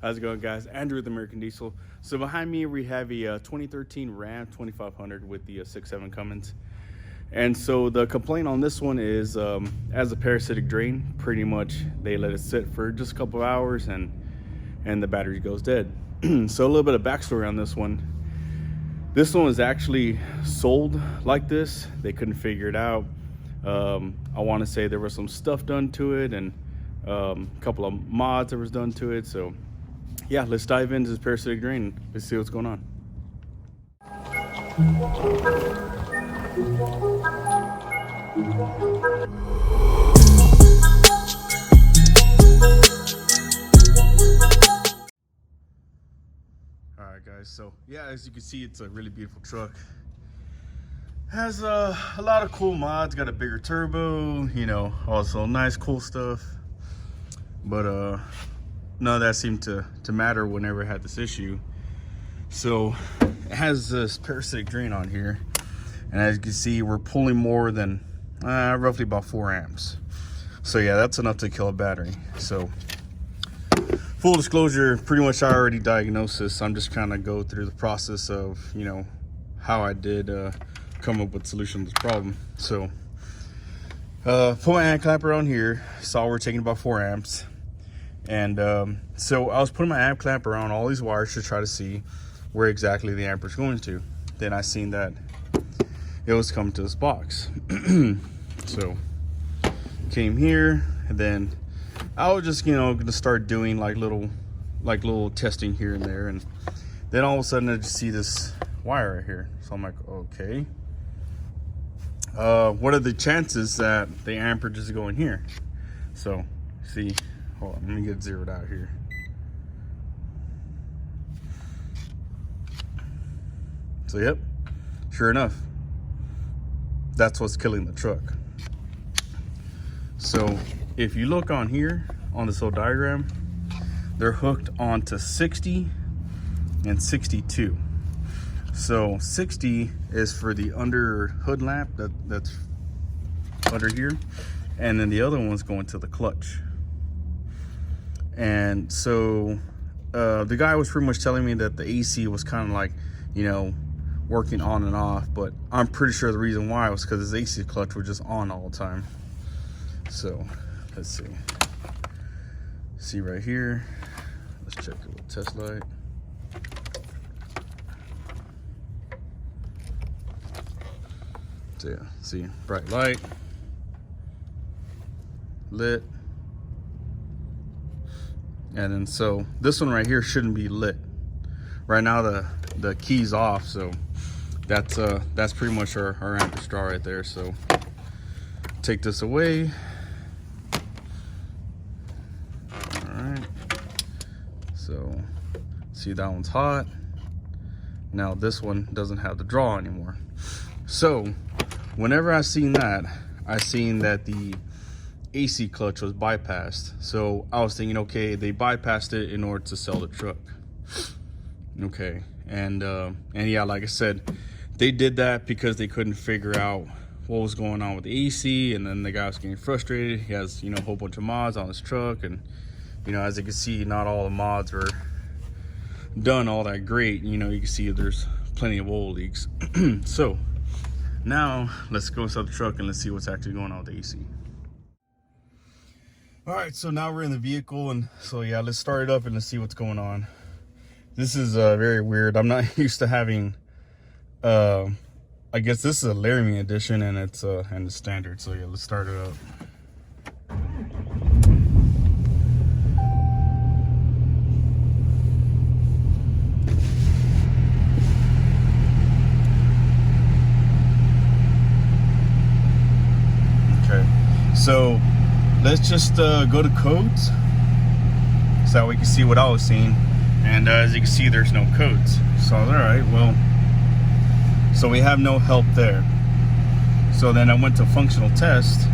How's it going, guys? Andrew with American Diesel. So behind me we have a 2013 Ram 2500 with the 6.7 Cummins. And so the complaint on this one is as a parasitic drain, pretty much they let it sit for just a couple of hours and the battery goes dead. So a little bit of backstory on this one. This one was actually sold like this. They couldn't figure it out. I want to say there was some stuff done to it and a couple of mods that was done to it. So yeah, let's dive into this parasitic drain. Let's see what's going on. All right, guys. So yeah, as you can see, it's a really beautiful truck. Has a lot of cool mods. Got a bigger turbo, you know, also nice cool stuff. But none of that seemed to matter whenever it had this issue. So it has this parasitic drain on here, and as you can see, we're pulling more than roughly about 4 amps. So yeah, that's enough to kill a battery. So full disclosure, pretty much I already diagnosed this. I'm just kind of go through the process of, you know, how I did come up with solution to this problem. So put my amp clamper on here, saw we're taking about 4 amps. And so I was putting my amp clamper on all these wires to try to see where exactly the amper's going to. Then I seen that it was coming to this box. So came here, and then I was just, you know, gonna start doing like little testing here and there, and then all of a sudden I just see this wire right here. So I'm like, okay, what are the chances that the amperage is going here? So see, hold on, let me get it zeroed out here. So yep, sure enough, that's what's killing the truck. So if you look on here on this little diagram, they're hooked onto 60 and 62. So 60 is for the under hood lamp that's under here, and then the other one's going to the clutch. And so the guy was pretty much telling me that the AC was kind of like, you know, working on and off, but I'm pretty sure the reason why was because his AC clutch was just on all the time. So let's see right here. Let's check it with test light. So yeah, see, bright light, lit. And then so this one right here shouldn't be lit. Right now the key's off, so that's pretty much our amperage draw right there. So take this away. All right. So see, that one's hot. Now this one doesn't have the draw anymore. So whenever I seen that the AC clutch was bypassed. So I was thinking, okay, they bypassed it in order to sell the truck. Okay, and yeah, like I said, they did that because they couldn't figure out what was going on with the AC, and then the guy was getting frustrated. He has, you know, a whole bunch of mods on his truck, and you know, as you can see, not all the mods were done all that great. You know, you can see there's plenty of oil leaks. So now let's go inside the truck and let's see what's actually going on with the AC. All right, so now we're in the vehicle, and so yeah, let's start it up and let's see what's going on. This is very weird. I'm not used to having I guess this is a Laramie edition, and it's standard. So yeah, let's start it up. Okay, so let's just go to codes so we can see what I was seeing. And as you can see, there's no codes. So all right, well, so we have no help there. So then I went to functional test.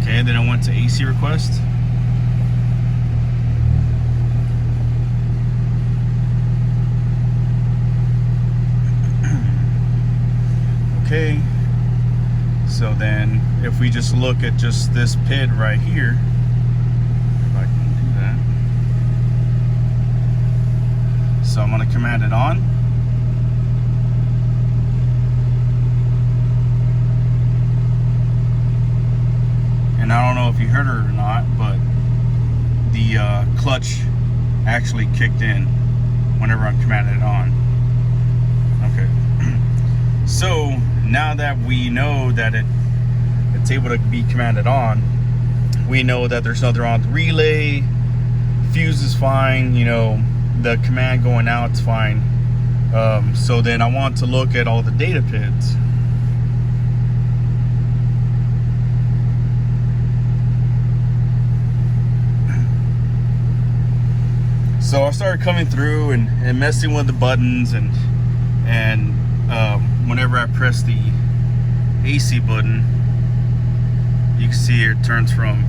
Okay, then I went to AC request. Okay, so So then if we just look at just this pit right here, if I can do that. So I'm going to command it on. And I don't know if you heard it or not, but the clutch actually kicked in whenever I commanded it on. Okay. So now that we know that it's able to be commanded on, we know that there's nothing wrong with the relay, fuse is fine, you know, the command going out is fine. So then I want to look at all the data pins. So I started coming through and messing with the buttons, and whenever I press the AC button, you can see it turns from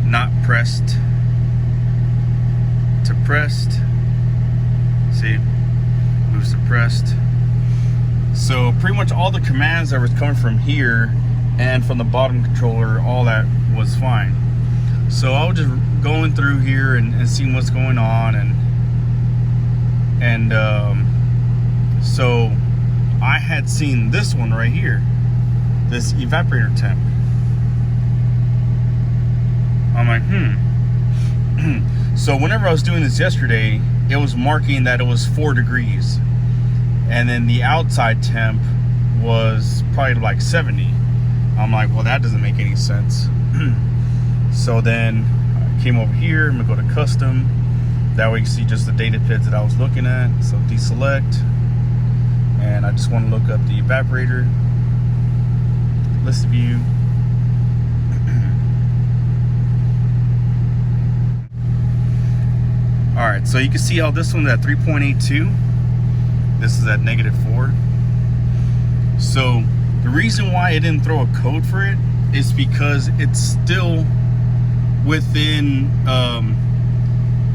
not pressed to pressed. See, moves to pressed. So pretty much all the commands that was coming from here and from the bottom controller, all that was fine. So I was just going through here and seeing what's going on, and so I had seen this one right here, this evaporator temp. I'm like, So whenever I was doing this yesterday, it was marking that it was 4 degrees, and then the outside temp was probably like 70. I'm like, well, that doesn't make any sense. So then I came over here. I'm gonna go to custom. That way you can see just the data pins that I was looking at. So deselect, and I just want to look up the evaporator list view. All right, so you can see how this one's at 3.82. This is at -4. So the reason why it didn't throw a code for it is because it's still within,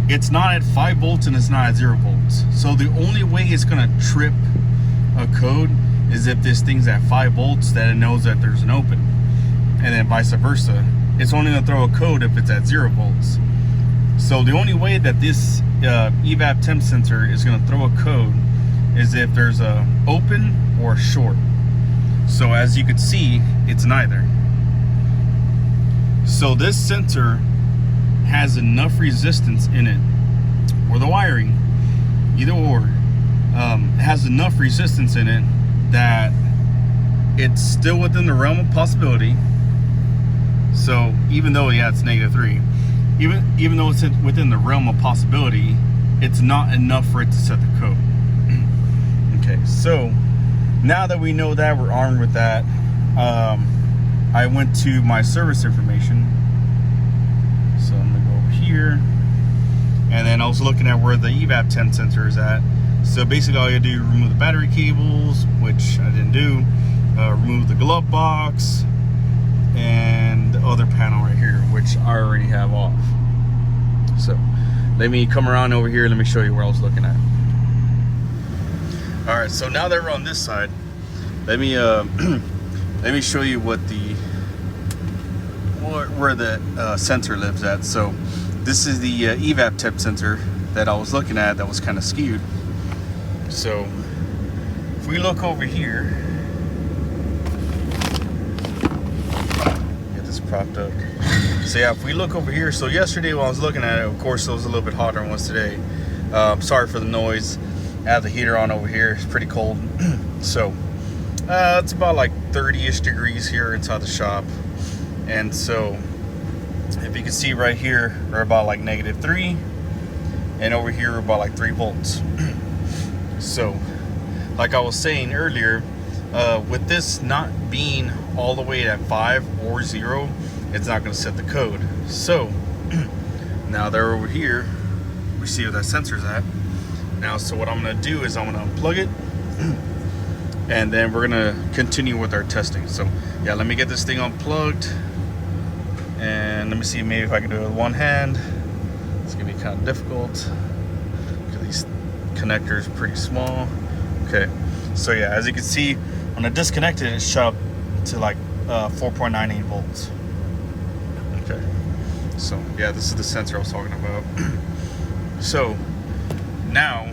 it's not at 5 volts and it's not at 0 volts. So the only way it's gonna trip a code is if this thing's at 5 volts, that it knows that there's an open, and then vice versa. It's only gonna throw a code if it's at 0 volts. So the only way that this evap temp sensor is gonna throw a code is if there's a open or a short. So as you can see, it's neither. So this sensor has enough resistance in it, or the wiring, either or, has enough resistance in it that it's still within the realm of possibility. So even though, yeah, it's -3, even though it's within the realm of possibility, it's not enough for it to set the code. Okay, so now that we know that, we're armed with that, I went to my service information. So I'm gonna go over here, and then I was looking at where the evap temp sensor is at. So basically all you do is remove the battery cables, which I didn't do, remove the glove box, and the other panel right here, which I already have off. So let me come around over here, let me show you where I was looking at. All right, so now that we're on this side, let me let me show you what where the sensor lives at. So this is the evap temp sensor that I was looking at that was kind of skewed. So if we look over here, get this propped up. So yeah, if we look over here, so yesterday when I was looking at it, of course it was a little bit hotter than it was today. Sorry for the noise. I have the heater on over here. It's pretty cold. So it's about like 30-ish degrees here inside the shop. And so if you can see right here, we're about like -3, and over here we're about like 3 volts. So like I was saying earlier, with this not being all the way at 5 or 0, it's not going to set the code. So now they're over here, we see where that sensor's at. Now, so what I'm going to do is I'm going to unplug it, and then we're going to continue with our testing. So yeah, let me get this thing unplugged, and let me see maybe if I can do it with one hand. It's going to be kind of difficult because these connectors are pretty small. Okay, so yeah, as you can see, when I disconnected, it shot up to like 4.98 volts. Okay, so yeah, this is the sensor I was talking about. So now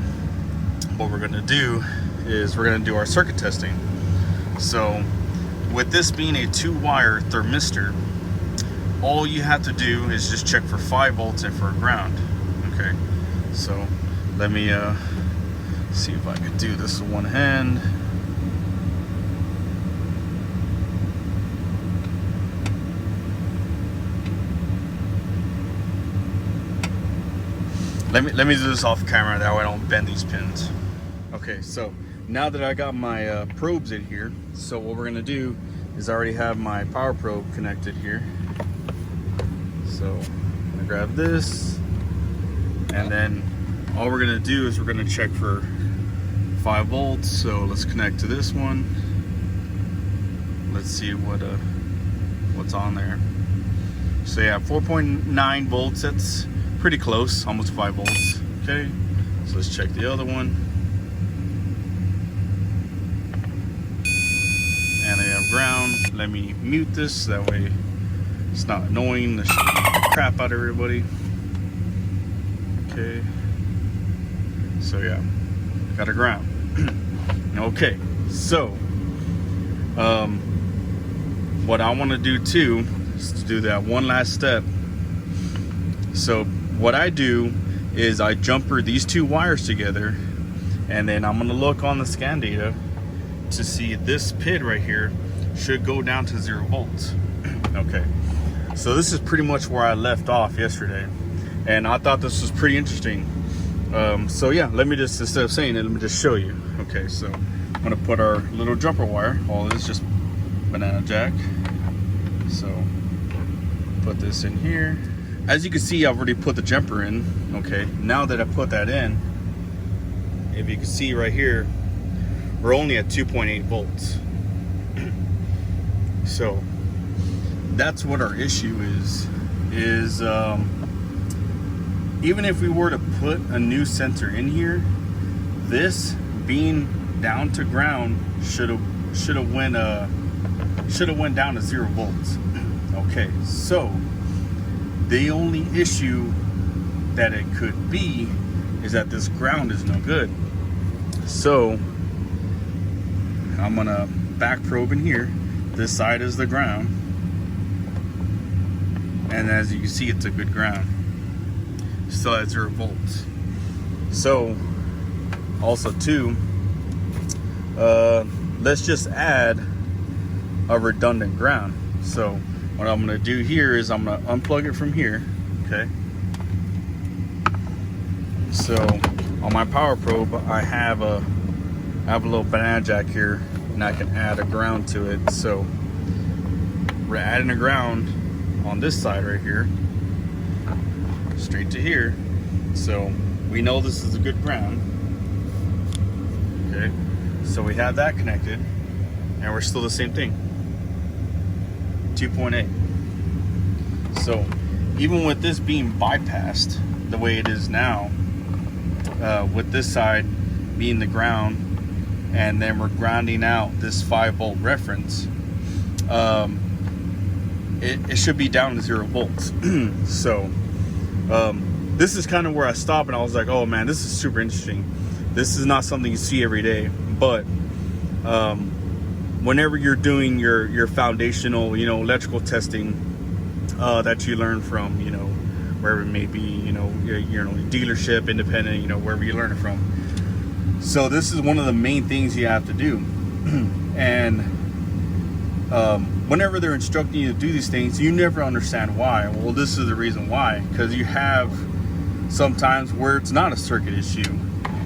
what we're gonna do is we're gonna do our circuit testing. So with this being a 2-wire thermistor, all you have to do is just check for 5 volts and for a ground. Okay, so let me see if I can do this with one hand. Let me do this off camera, that way I don't bend these pins. Okay, so now that I got my probes in here, so what we're gonna do is I already have my power probe connected here. So I'm gonna grab this, and then all we're gonna do is we're gonna check for 5 volts. So let's connect to this one. Let's see what's on there. So yeah, 4.9 volts. That's pretty close, almost 5 volts. Okay, so let's check the other one. And they have ground. Let me mute this, that way it's not annoying the crap out of everybody. Okay, so yeah, got a ground. Okay, so what I want to do too is to do that one last step. So what I do is I jumper these 2 wires together, and then I'm going to look on the scan data to see this PID right here should go down to 0 volts. Okay, so this is pretty much where I left off yesterday, and I thought this was pretty interesting. So yeah, let me just, instead of saying it, let me just show you. Okay, so I'm going to put our little jumper wire. All this is just banana jack. So put this in here. As you can see, I've already put the jumper in. Okay, now that I put that in, if you can see right here, we're only at 2.8 volts. So that's what our issue is even if we were to put a new sensor in here, this being down to ground should have went down to 0 volts. Okay, so the only issue that it could be is that this ground is no good. So I'm gonna back probe in here. This side is the ground, and as you can see, it's a good ground. Still at 0 volts. So also too, let's just add a redundant ground. So what I'm gonna do here is I'm gonna unplug it from here. Okay, so on my power probe I have a little banana jack here, and I can add a ground to it. So we're adding a ground on this side right here, straight to here. So we know this is a good ground. Okay, so we have that connected, and we're still the same thing, 2.8. So even with this being bypassed the way it is now, with this side being the ground, and then we're grounding out this 5 volt reference, it should be down to 0 volts. So this is kind of where I stopped, and I was like, oh man, this is super interesting. This is not something you see every day, but whenever you're doing your foundational, electrical testing that you learn from, wherever it may be, your dealership, independent, wherever you learn it from. So this is one of the main things you have to do. And whenever they're instructing you to do these things, you never understand why. Well, this is the reason why, because you have sometimes where it's not a circuit issue,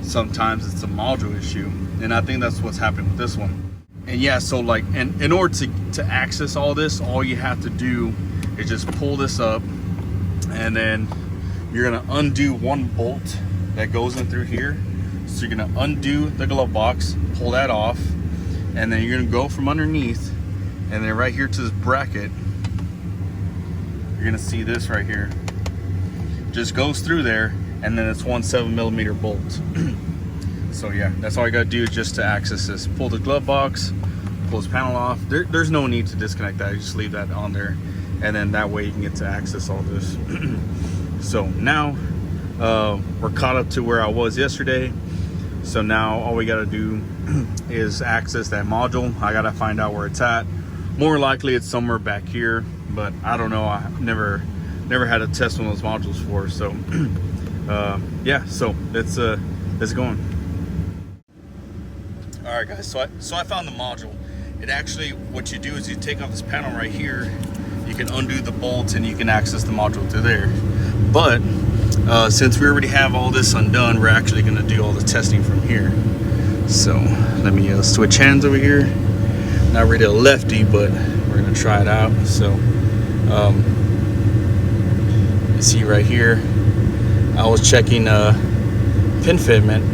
sometimes it's a module issue, and I think that's what's happening with this one. And yeah, so like, and in order to access all this, all you have to do is just pull this up, and then you're gonna undo one bolt that goes in through here. So you're gonna undo the glove box, pull that off, and then you're gonna go from underneath, and then right here to this bracket, you're gonna see this right here. Just goes through there, and then it's 1 7mm bolt. So yeah, that's all you gotta do just to access this. Pull the glove box, pull this panel off. There's no need to disconnect that. You just leave that on there, and then that way you can get to access all this. So now we're caught up to where I was yesterday. So now all we gotta do is access that module. I gotta find out where it's at. More likely it's somewhere back here, but I don't know. I've never had to test one of those modules before. So yeah, so let's go. All right, guys. So I found the module. It actually, what you do is you take off this panel right here. You can undo the bolts and you can access the module through there. But since we already have all this undone, we're actually going to do all the testing from here. So let me switch hands over here. Not really a lefty, but we're going to try it out. So you see right here, I was checking pin fitment,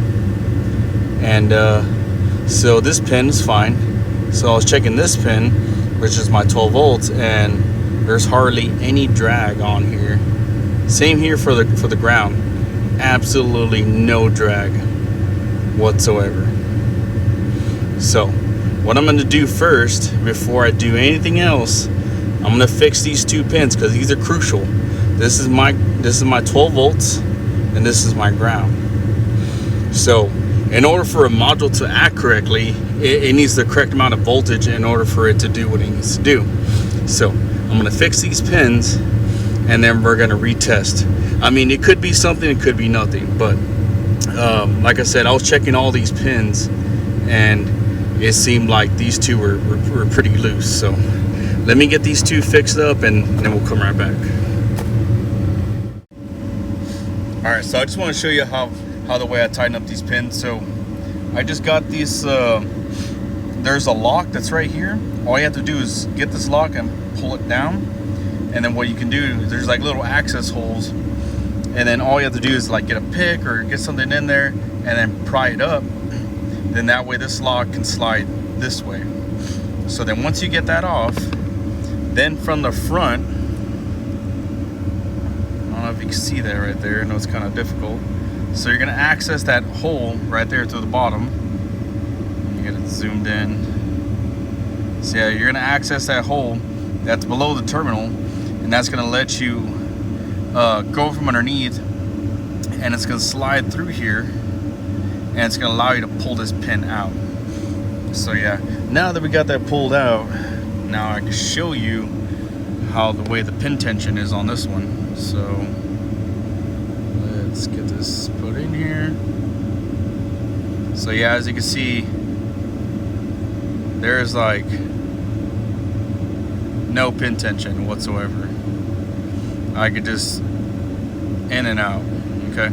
and so this pin is fine. So I was checking this pin, which is my 12 volts, and there's hardly any drag on here. Same here for the ground. Absolutely no drag whatsoever. So what I'm going to do first, before I do anything else, I'm going to fix these two pins because these are crucial. This is my 12 volts, and this is my ground. So in order for a module to act correctly, it needs the correct amount of voltage in order for it to do what it needs to do. So I'm going to fix these pins, and then we're going to retest. I mean, it could be something, it could be nothing, but like I said, I was checking all these pins, and it seemed like these two were pretty loose. So let me get these two fixed up, and then we'll come right back. All right, so I just want to show you how the way I tighten up these pins. So I just got these, there's a lock that's right here. All you have to do is get this lock and pull it down, and then what you can do, there's like little access holes, and then all you have to do is like get a pick or get something in there and then pry it up. Then that way this lock can slide this way. So then once you get that off, then from the front, I don't know if you can see that right there. I know it's kind of difficult. So you're going to access that hole right there to the bottom. You get it zoomed in. So yeah, you're going to access that hole that's below the terminal, and that's going to let you go from underneath, and it's going to slide through here, and it's going to allow you to pull this pin out. So yeah, now that we got that pulled out, now I can show you how the way the pin tension is on this one. So let's get this put in here. So yeah, as you can see, there's like no pin tension whatsoever. I could just in and out. Okay,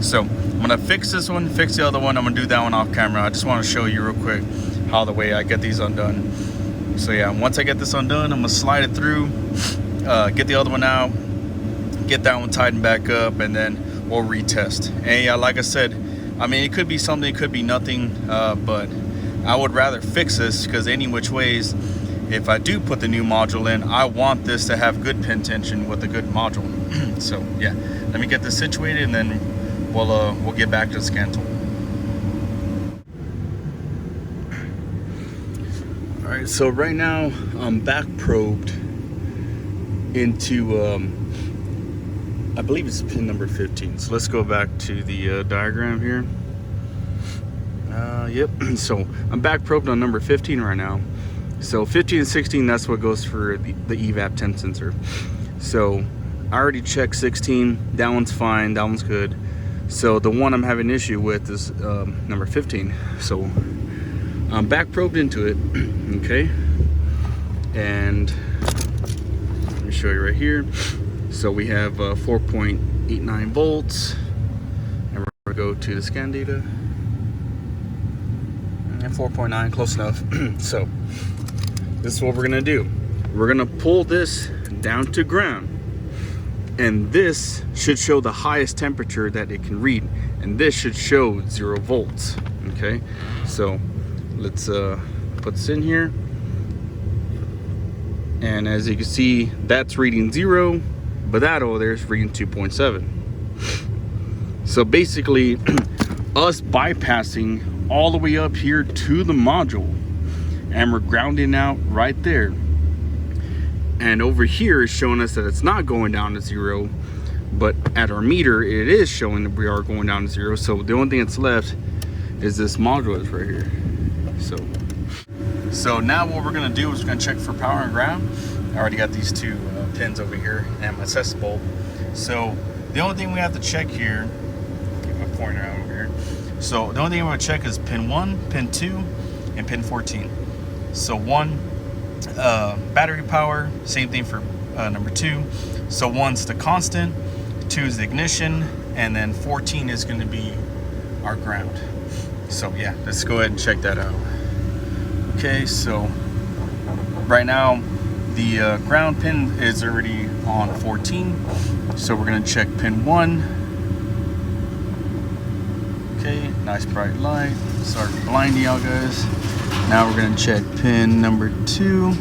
so I'm gonna fix this one, fix the other one. I'm gonna do that one off camera. I just want to show you real quick how the way I get these undone. So yeah, once I get this undone, I'm gonna slide it through, get the other one out, get that one tightened back up, and then we'll retest. And yeah, like I said, I mean, it could be something, it could be nothing, but I would rather fix this, because any which ways, if I do put the new module in, I want this to have good pin tension with a good module. So yeah, let me get this situated, and then we'll get back to the scan tool. All right, so right now I'm back probed into I believe it's pin number 15. So let's go back to the diagram here. Yep, so I'm back probed on number 15 right now. So 15 and 16, that's what goes for the evap temp sensor. So I already checked 16, that one's fine, that one's good. So the one I'm having issue with is number 15. So I'm back probed into it, okay? And let me show you right here. So we have 4.89 volts, and we're gonna go to the scan data. And 4.9, close enough. So this is what we're gonna do. We're gonna pull this down to ground, and this should show the highest temperature that it can read, and this should show 0 volts. Okay, so let's put this in here, and as you can see, that's reading 0, but that over there is reading 2.7. So basically us bypassing all the way up here to the module and we're grounding out right there. And over here is showing us that it's not going down to 0, but at our meter it is showing that we are going down to 0. So the only thing that's left is this module is right here. So now what we're gonna do is we're gonna check for power and ground. I already got these 2 pins over here and my test bulb. So the only thing we have to check here, get my pointer out over here. So the only thing we're gonna check is pin 1, pin 2, and pin 14. So 1, battery power, same thing for number 2. So 1's the constant, 2 is the ignition, and then 14 is going to be our ground. So yeah, let's go ahead and check that out. Okay, so right now the ground pin is already on 14, so we're going to check pin 1. Okay, nice bright light. Sorry for blinding y'all guys. Now we're going to check pin number 2.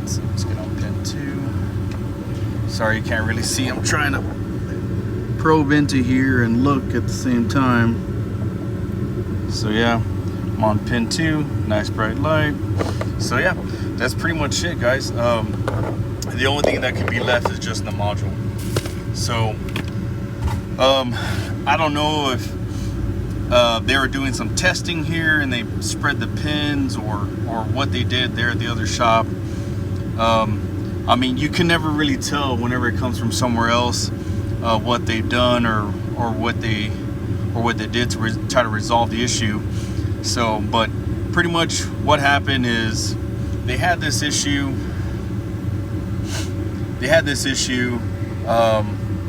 So let's get on pin 2. Sorry you can't really see. I'm trying to probe into here and look at the same time. So yeah, I'm on pin 2. Nice bright light. So yeah, that's pretty much it, guys. The only thing that could be left is just the module. So I don't know if they were doing some testing here and they spread the pins or what they did there at the other shop. I mean, you can never really tell whenever it comes from somewhere else what they've done or what they did to try to resolve the issue. So, but pretty much what happened is they had this issue.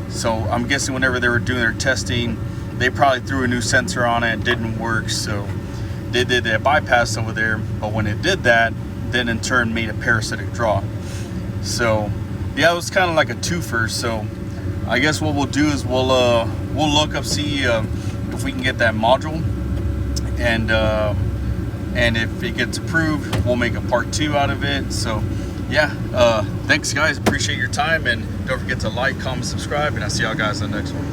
So I'm guessing whenever they were doing their testing, they probably threw a new sensor on it, didn't work, so they did a bypass over there. But when it did that, then in turn made a parasitic draw. So yeah, it was kind of like a twofer. So I guess what we'll do is we'll look up, see if we can get that module, and if it gets approved, we'll make a part 2 out of it. So yeah, thanks guys, appreciate your time, and don't forget to like, comment, subscribe, and I'll see y'all guys in the next one.